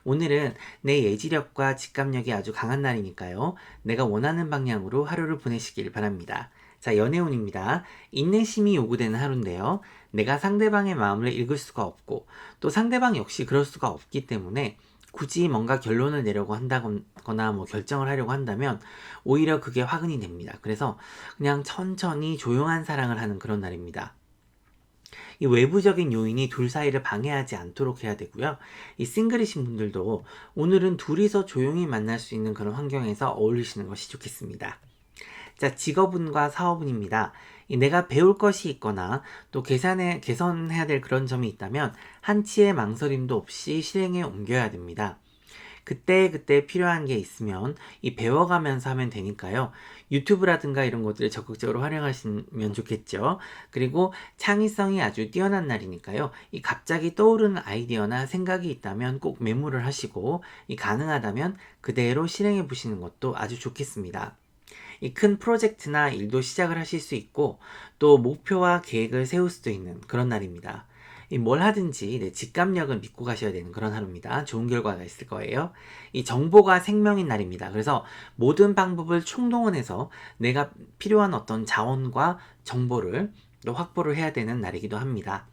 오늘은 내 예지력과 직감력이 아주 강한 날이니까요. 내가 원하는 방향으로 하루를 보내시길 바랍니다. 자, 연애운입니다. 인내심이 요구되는 하루인데요. 내가 상대방의 마음을 읽을 수가 없고 또 상대방 역시 그럴 수가 없기 때문에 굳이 뭔가 결론을 내려고 한다거나 결정을 하려고 한다면 오히려 그게 화근이 됩니다. 그래서 그냥 천천히 조용한 사랑을 하는 그런 날입니다. 이 외부적인 요인이 둘 사이를 방해하지 않도록 해야 되고요. 이 싱글이신 분들도 오늘은 둘이서 조용히 만날 수 있는 그런 환경에서 어울리시는 것이 좋겠습니다. 자, 직업운과 사업운입니다. 내가 배울 것이 있거나 또 개선해야 될 그런 점이 있다면 한치의 망설임도 없이 실행에 옮겨야 됩니다. 그때 필요한 게 있으면 배워가면서 하면 되니까요. 유튜브라든가 이런 것들을 적극적으로 활용하시면 좋겠죠. 그리고 창의성이 아주 뛰어난 날이니까요. 갑자기 떠오르는 아이디어나 생각이 있다면 꼭 메모를 하시고 가능하다면 그대로 실행해 보시는 것도 아주 좋겠습니다. 큰 프로젝트나 일도 시작을 하실 수 있고 또 목표와 계획을 세울 수도 있는 그런 날입니다. 뭘 하든지 내 직감력을 믿고 가셔야 되는 그런 하루입니다. 좋은 결과가 있을 거예요. 이 정보가 생명인 날입니다. 그래서 모든 방법을 총동원해서 내가 필요한 어떤 자원과 정보를 또 확보를 해야 되는 날이기도 합니다.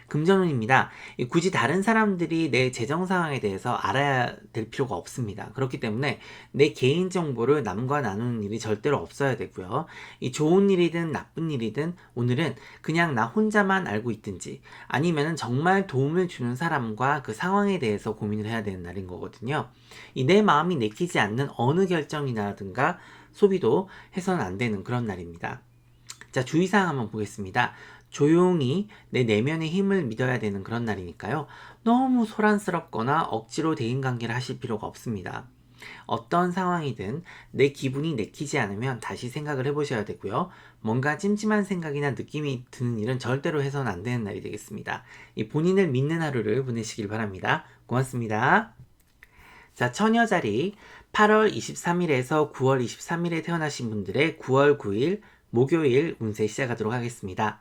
금전운입니다. 굳이 다른 사람들이 내 재정 상황에 대해서 알아야 될 필요가 없습니다. 그렇기 때문에 내 개인 정보를 남과 나누는 일이 절대로 없어야 되고요. 이 좋은 일이든 나쁜 일이든 오늘은 그냥 나 혼자만 알고 있든지 아니면은 정말 도움을 주는 사람과 그 상황에 대해서 고민을 해야 되는 날인 거거든요. 이 내 마음이 내키지 않는 어느 결정이라든가 소비도 해서는 안 되는 그런 날입니다. 자, 주의사항 한번 보겠습니다. 조용히 내 내면의 힘을 믿어야 되는 그런 날이니까요. 너무 소란스럽거나 억지로 대인관계를 하실 필요가 없습니다. 어떤 상황이든 내 기분이 내키지 않으면 다시 생각을 해보셔야 되고요. 뭔가 찜찜한 생각이나 느낌이 드는 일은 절대로 해서는 안 되는 날이 되겠습니다. 이 본인을 믿는 하루를 보내시길 바랍니다. 고맙습니다. 자, 처녀자리 8월 23일에서 9월 23일에 태어나신 분들의 9월 9일 목요일 운세 시작하도록 하겠습니다.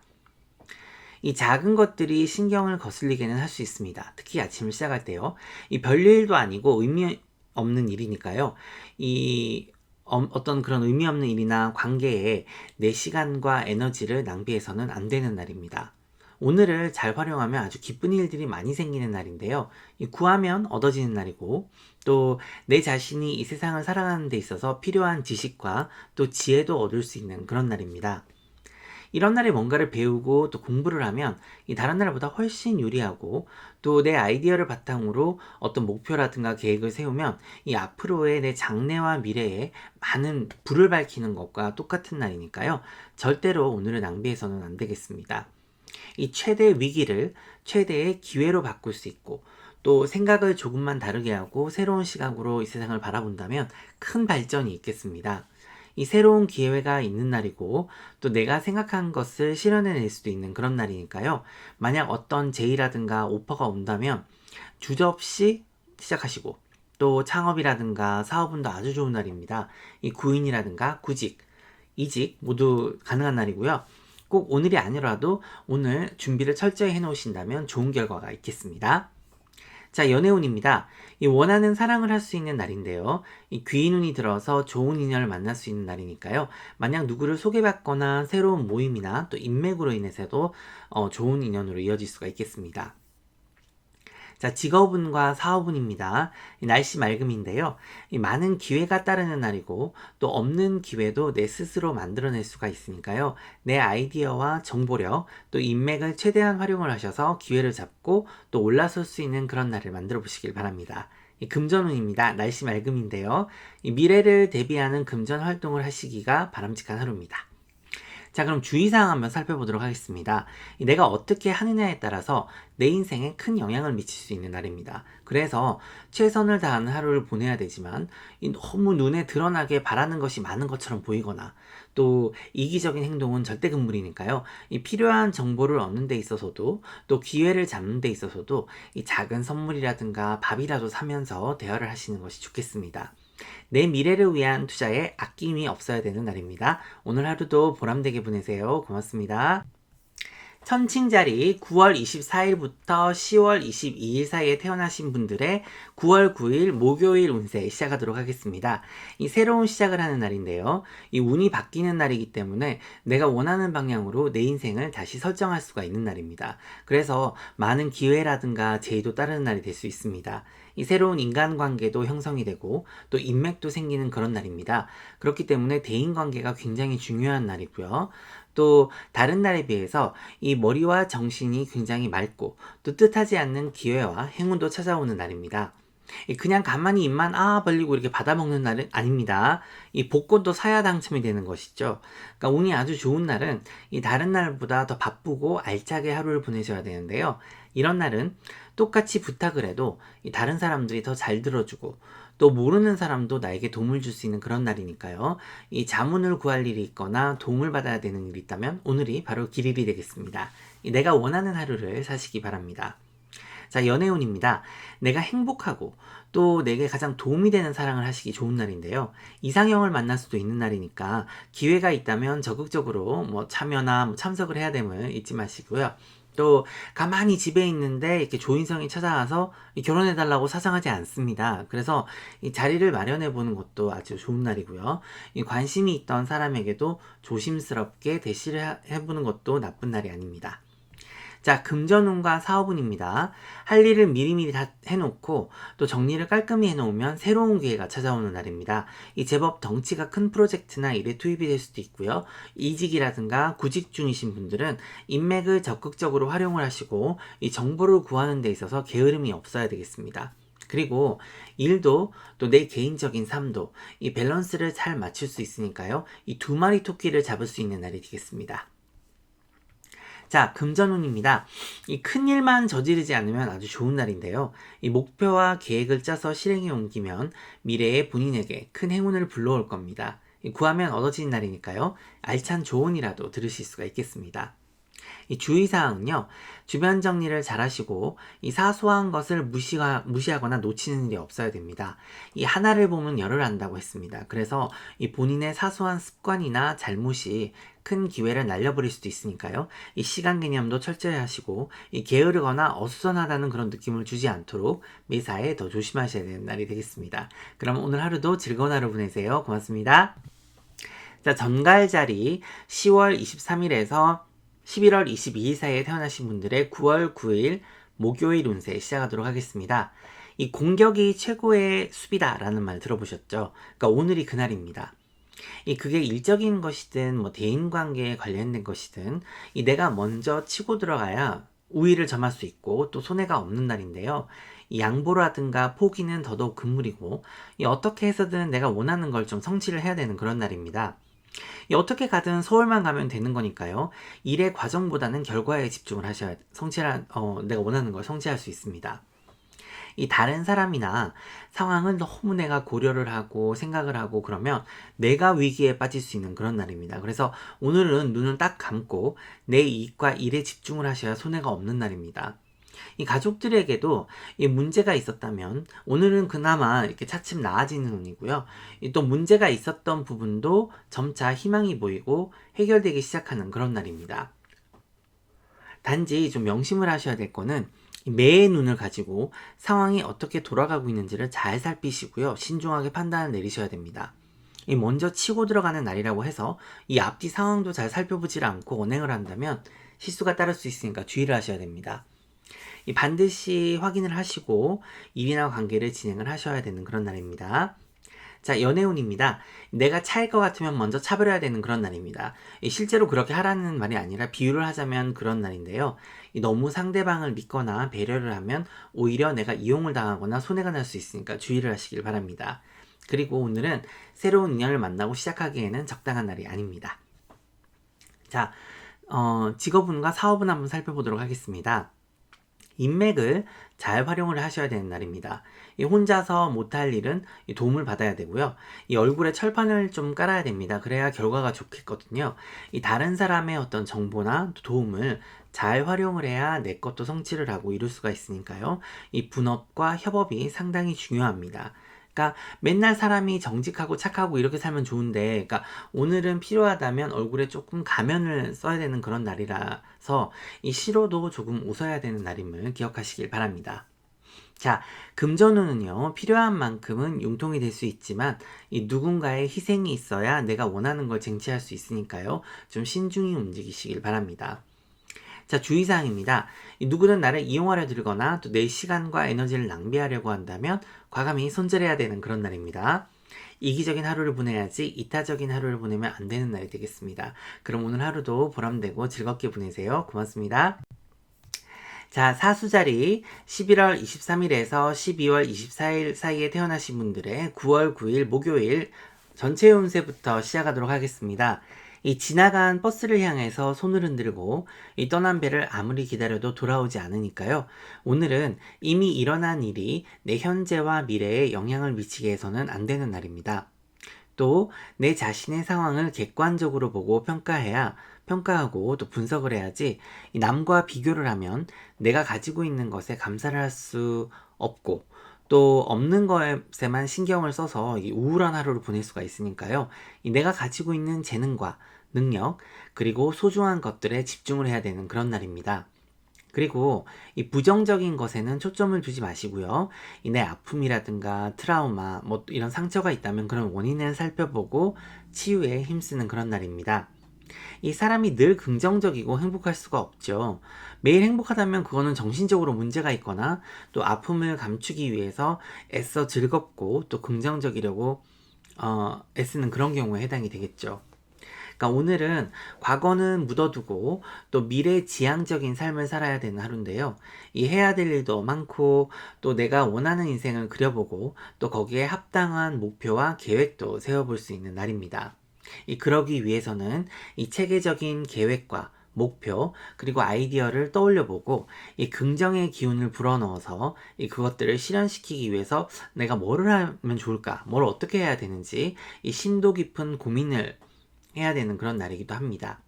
이 작은 것들이 신경을 거슬리게는 할 수 있습니다. 특히 아침을 시작할 때요. 이 별일도 아니고 의미 없는 일이니까요. 이 어떤 그런 의미 없는 일이나 관계에 내 시간과 에너지를 낭비해서는 안 되는 날입니다. 오늘을 잘 활용하면 아주 기쁜 일들이 많이 생기는 날인데요. 이 구하면 얻어지는 날이고 또 내 자신이 이 세상을 살아가는 데 있어서 필요한 지식과 또 지혜도 얻을 수 있는 그런 날입니다. 이런 날에 뭔가를 배우고 또 공부를 하면 이 다른 날보다 훨씬 유리하고 또 내 아이디어를 바탕으로 어떤 목표라든가 계획을 세우면 이 앞으로의 내 장래와 미래에 많은 불을 밝히는 것과 똑같은 날이니까요. 절대로 오늘을 낭비해서는 안 되겠습니다. 이 최대의 위기를 최대의 기회로 바꿀 수 있고 또 생각을 조금만 다르게 하고 새로운 시각으로 이 세상을 바라본다면 큰 발전이 있겠습니다. 이 새로운 기회가 있는 날이고 또 내가 생각한 것을 실현해낼 수도 있는 그런 날이니까요. 만약 어떤 제의라든가 오퍼가 온다면 주저없이 시작하시고 또 창업이라든가 사업운도 아주 좋은 날입니다. 이 구인이라든가 구직, 이직 모두 가능한 날이고요. 꼭 오늘이 아니라도 오늘 준비를 철저히 해놓으신다면 좋은 결과가 있겠습니다. 자, 연애운입니다. 이 원하는 사랑을 할 수 있는 날인데요. 이 귀인운이 들어서 좋은 인연을 만날 수 있는 날이니까요. 만약 누구를 소개받거나 새로운 모임이나 또 인맥으로 인해서도 좋은 인연으로 이어질 수가 있겠습니다. 자, 직업운과 사업운입니다. 이 날씨 맑음인데요. 이 많은 기회가 따르는 날이고 또 없는 기회도 내 스스로 만들어낼 수가 있으니까요. 내 아이디어와 정보력 또 인맥을 최대한 활용을 하셔서 기회를 잡고 또 올라설 수 있는 그런 날을 만들어 보시길 바랍니다. 이 금전운입니다. 날씨 맑음인데요. 이 미래를 대비하는 금전 활동을 하시기가 바람직한 하루입니다. 자, 그럼 주의사항 한번 살펴보도록 하겠습니다. 내가 어떻게 하느냐에 따라서 내 인생에 큰 영향을 미칠 수 있는 날입니다. 그래서 최선을 다하는 하루를 보내야 되지만 너무 눈에 드러나게 바라는 것이 많은 것처럼 보이거나 또 이기적인 행동은 절대 금물이니까요. 이 필요한 정보를 얻는 데 있어서도 또 기회를 잡는 데 있어서도 이 작은 선물이라든가 밥이라도 사면서 대화를 하시는 것이 좋겠습니다. 내 미래를 위한 투자에 아낌이 없어야 되는 날입니다. 오늘 하루도 보람되게 보내세요. 고맙습니다. 천칭자리 9월 24일부터 10월 22일 사이에 태어나신 분들의 9월 9일 목요일 운세 시작하도록 하겠습니다. 이 새로운 시작을 하는 날인데요. 이 운이 바뀌는 날이기 때문에 내가 원하는 방향으로 내 인생을 다시 설정할 수가 있는 날입니다. 그래서 많은 기회라든가 제의도 따르는 날이 될 수 있습니다. 이 새로운 인간관계도 형성이 되고 또 인맥도 생기는 그런 날입니다. 그렇기 때문에 대인관계가 굉장히 중요한 날이고요. 또 다른 날에 비해서 이 머리와 정신이 굉장히 맑고 또 뜻하지 않는 기회와 행운도 찾아오는 날입니다. 그냥 가만히 입만 벌리고 이렇게 받아먹는 날은 아닙니다. 이 복권도 사야 당첨이 되는 것이죠. 그러니까 운이 아주 좋은 날은 이 다른 날보다 더 바쁘고 알차게 하루를 보내셔야 되는데요. 이런 날은 똑같이 부탁을 해도 이 다른 사람들이 더 잘 들어주고 또 모르는 사람도 나에게 도움을 줄 수 있는 그런 날이니까요. 이 자문을 구할 일이 있거나 도움을 받아야 되는 일이 있다면 오늘이 바로 길일이 되겠습니다. 내가 원하는 하루를 사시기 바랍니다. 자, 연애운입니다. 내가 행복하고 또 내게 가장 도움이 되는 사랑을 하시기 좋은 날인데요. 이상형을 만날 수도 있는 날이니까 기회가 있다면 적극적으로 참여나 참석을 해야 됨을 잊지 마시고요. 또 가만히 집에 있는데 이렇게 조인성이 찾아와서 결혼해달라고 사정하지 않습니다. 그래서 이 자리를 마련해 보는 것도 아주 좋은 날이고요. 이 관심이 있던 사람에게도 조심스럽게 대시를 해보는 것도 나쁜 날이 아닙니다. 자, 금전운과 사업운입니다. 할 일을 미리미리 다 해놓고 또 정리를 깔끔히 해놓으면 새로운 기회가 찾아오는 날입니다. 이 제법 덩치가 큰 프로젝트나 일에 투입이 될 수도 있고요. 이직이라든가 구직 중이신 분들은 인맥을 적극적으로 활용을 하시고 이 정보를 구하는 데 있어서 게으름이 없어야 되겠습니다. 그리고 일도 또 내 개인적인 삶도 이 밸런스를 잘 맞출 수 있으니까요. 이 두 마리 토끼를 잡을 수 있는 날이 되겠습니다. 자, 금전운입니다. 이 큰 일만 저지르지 않으면 아주 좋은 날인데요. 이 목표와 계획을 짜서 실행에 옮기면 미래의 본인에게 큰 행운을 불러올 겁니다. 구하면 얻어지는 날이니까요. 알찬 조언이라도 들으실 수가 있겠습니다. 이 주의사항은요, 주변 정리를 잘 하시고, 이 사소한 것을 무시하거나 놓치는 일이 없어야 됩니다. 이 하나를 보면 열을 안다고 했습니다. 그래서 이 본인의 사소한 습관이나 잘못이 큰 기회를 날려버릴 수도 있으니까요. 이 시간 개념도 철저히 하시고, 이 게으르거나 어수선하다는 그런 느낌을 주지 않도록 매사에 더 조심하셔야 되는 날이 되겠습니다. 그럼 오늘 하루도 즐거운 하루 보내세요. 고맙습니다. 자, 전갈자리 10월 23일에서 11월 22일 사이에 태어나신 분들의 9월 9일 목요일 운세 시작하도록 하겠습니다. 이 공격이 최고의 수비다라는 말 들어보셨죠? 그러니까 오늘이 그날입니다. 그게 일적인 것이든 뭐 대인관계에 관련된 것이든 이 내가 먼저 치고 들어가야 우위를 점할 수 있고 또 손해가 없는 날인데요. 이 양보라든가 포기는 더더욱 금물이고 어떻게 해서든 내가 원하는 걸 좀 성취를 해야 되는 그런 날입니다. 어떻게 가든 서울만 가면 되는 거니까요. 일의 과정보다는 결과에 집중을 하셔야 내가 원하는 걸 성취할 수 있습니다. 이 다른 사람이나 상황은 너무 내가 고려를 하고 생각을 하고 그러면 내가 위기에 빠질 수 있는 그런 날입니다. 그래서 오늘은 눈을 딱 감고 내 이익과 일에 집중을 하셔야 손해가 없는 날입니다. 이 가족들에게도 이 문제가 있었다면 오늘은 그나마 이렇게 차츰 나아지는 운이고요. 또 문제가 있었던 부분도 점차 희망이 보이고 해결되기 시작하는 그런 날입니다. 단지 좀 명심을 하셔야 될 거는 매의 눈을 가지고 상황이 어떻게 돌아가고 있는지를 잘 살피시고요. 신중하게 판단을 내리셔야 됩니다. 먼저 치고 들어가는 날이라고 해서 이 앞뒤 상황도 잘 살펴보지 않고 언행을 한다면 실수가 따를 수 있으니까 주의를 하셔야 됩니다. 반드시 확인을 하시고 일이나 관계를 진행을 하셔야 되는 그런 날입니다. 자, 연애운입니다. 내가 차일 것 같으면 먼저 차버려야 되는 그런 날입니다. 실제로 그렇게 하라는 말이 아니라 비유를 하자면 그런 날인데요. 너무 상대방을 믿거나 배려를 하면 오히려 내가 이용을 당하거나 손해가 날 수 있으니까 주의를 하시길 바랍니다. 그리고 오늘은 새로운 인연을 만나고 시작하기에는 적당한 날이 아닙니다. 자, 직업운과 사업운 한번 살펴보도록 하겠습니다. 인맥을 잘 활용을 하셔야 되는 날입니다. 혼자서 못할 일은 도움을 받아야 되고요. 얼굴에 철판을 좀 깔아야 됩니다. 그래야 결과가 좋겠거든요. 다른 사람의 어떤 정보나 도움을 잘 활용을 해야 내 것도 성취를 하고 이룰 수가 있으니까요. 분업과 협업이 상당히 중요합니다. 그러니까 맨날 사람이 정직하고 착하고 이렇게 살면 좋은데, 그러니까 오늘은 필요하다면 얼굴에 조금 가면을 써야 되는 그런 날이라서 시로도 조금 웃어야 되는 날임을 기억하시길 바랍니다. 자, 금전운은요, 필요한 만큼은 융통이 될 수 있지만 누군가의 희생이 있어야 내가 원하는 걸 쟁취할 수 있으니까요, 좀 신중히 움직이시길 바랍니다. 자, 주의사항입니다. 누구는 나를 이용하려 들거나 또 내 시간과 에너지를 낭비하려고 한다면 과감히 손절해야 되는 그런 날입니다. 이기적인 하루를 보내야지 이타적인 하루를 보내면 안 되는 날이 되겠습니다. 그럼 오늘 하루도 보람되고 즐겁게 보내세요. 고맙습니다. 자, 사수자리 11월 23일에서 12월 24일 사이에 태어나신 분들의 9월 9일 목요일 전체 운세부터 시작하도록 하겠습니다. 지나간 버스를 향해서 손을 흔들고 떠난 배를 아무리 기다려도 돌아오지 않으니까요. 오늘은 이미 일어난 일이 내 현재와 미래에 영향을 미치게 해서는 안 되는 날입니다. 또 내 자신의 상황을 객관적으로 보고 평가하고 또 분석을 해야지 남과 비교를 하면 내가 가지고 있는 것에 감사를 할 수 없고 또 없는 것에만 신경을 써서 우울한 하루를 보낼 수가 있으니까요. 내가 가지고 있는 재능과 능력 그리고 소중한 것들에 집중을 해야 되는 그런 날입니다. 그리고 이 부정적인 것에는 초점을 두지 마시고요. 이 내 아픔이라든가 트라우마, 뭐 이런 상처가 있다면 그런 원인을 살펴보고 치유에 힘쓰는 그런 날입니다. 이 사람이 늘 긍정적이고 행복할 수가 없죠. 매일 행복하다면 그거는 정신적으로 문제가 있거나 또 아픔을 감추기 위해서 애써 즐겁고 또 긍정적이려고 애쓰는 그런 경우에 해당이 되겠죠. 그러니까 오늘은 과거는 묻어두고 또 미래지향적인 삶을 살아야 되는 하루인데요. 이 해야 될 일도 많고 또 내가 원하는 인생을 그려보고 또 거기에 합당한 목표와 계획도 세워볼 수 있는 날입니다. 그러기 위해서는 이 체계적인 계획과 목표 그리고 아이디어를 떠올려보고 이 긍정의 기운을 불어넣어서 그것들을 실현시키기 위해서 내가 뭐를 하면 좋을까, 뭘 어떻게 해야 되는지 이 심도 깊은 고민을 해야 되는 그런 날이기도 합니다.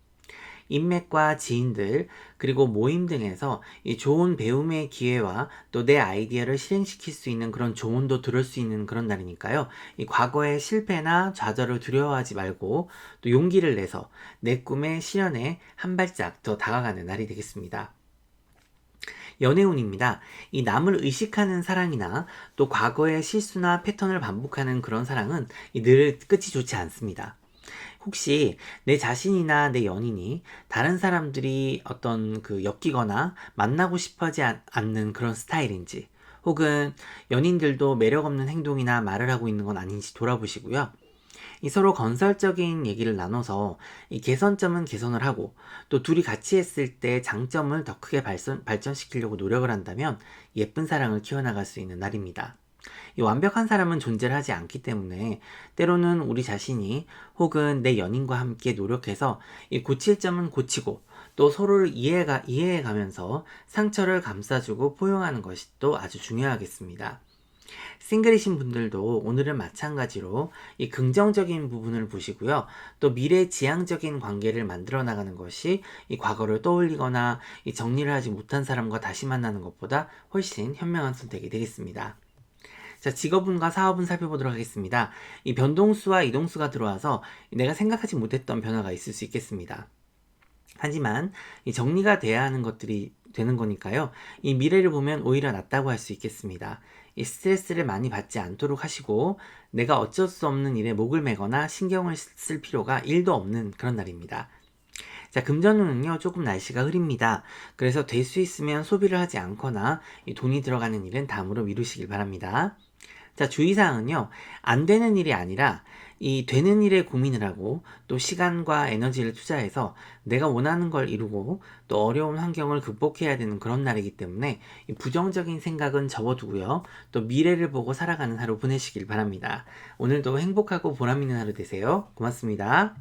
인맥과 지인들 그리고 모임 등에서 이 좋은 배움의 기회와 또 내 아이디어를 실행시킬 수 있는 그런 조언도 들을 수 있는 그런 날이니까요. 이 과거의 실패나 좌절을 두려워하지 말고 또 용기를 내서 내 꿈의 실현에 한 발짝 더 다가가는 날이 되겠습니다. 연애운입니다. 이 남을 의식하는 사랑이나 또 과거의 실수나 패턴을 반복하는 그런 사랑은 늘 끝이 좋지 않습니다. 혹시 내 자신이나 내 연인이 다른 사람들이 어떤 엮이거나 만나고 싶어 하지 않는 그런 스타일인지, 혹은 연인들도 매력 없는 행동이나 말을 하고 있는 건 아닌지 돌아보시고요. 이 서로 건설적인 얘기를 나눠서 이 개선점은 개선을 하고 또 둘이 같이 했을 때 장점을 더 크게 발전시키려고 노력을 한다면 예쁜 사랑을 키워나갈 수 있는 날입니다. 이 완벽한 사람은 존재를 하지 않기 때문에 때로는 우리 자신이 혹은 내 연인과 함께 노력해서 이 고칠 점은 고치고 또 서로를 이해해 가면서 상처를 감싸주고 포용하는 것이 또 아주 중요하겠습니다. 싱글이신 분들도 오늘은 마찬가지로 이 긍정적인 부분을 보시고요. 또 미래지향적인 관계를 만들어 나가는 것이 이 과거를 떠올리거나 이 정리를 하지 못한 사람과 다시 만나는 것보다 훨씬 현명한 선택이 되겠습니다. 자, 직업운과 사업운 살펴보도록 하겠습니다. 이 변동수와 이동수가 들어와서 내가 생각하지 못했던 변화가 있을 수 있겠습니다. 하지만 이 정리가 돼야 하는 것들이 되는 거니까요. 이 미래를 보면 오히려 낫다고 할 수 있겠습니다. 이 스트레스를 많이 받지 않도록 하시고 내가 어쩔 수 없는 일에 목을 매거나 신경을 쓸 필요가 1도 없는 그런 날입니다. 자, 금전운은요, 조금 날씨가 흐립니다. 그래서 될 수 있으면 소비를 하지 않거나 이 돈이 들어가는 일은 다음으로 미루시길 바랍니다. 자, 주의사항은요, 안 되는 일이 아니라 이 되는 일에 고민을 하고 또 시간과 에너지를 투자해서 내가 원하는 걸 이루고 또 어려운 환경을 극복해야 되는 그런 날이기 때문에 이 부정적인 생각은 접어두고요. 또 미래를 보고 살아가는 하루 보내시길 바랍니다. 오늘도 행복하고 보람 있는 하루 되세요. 고맙습니다.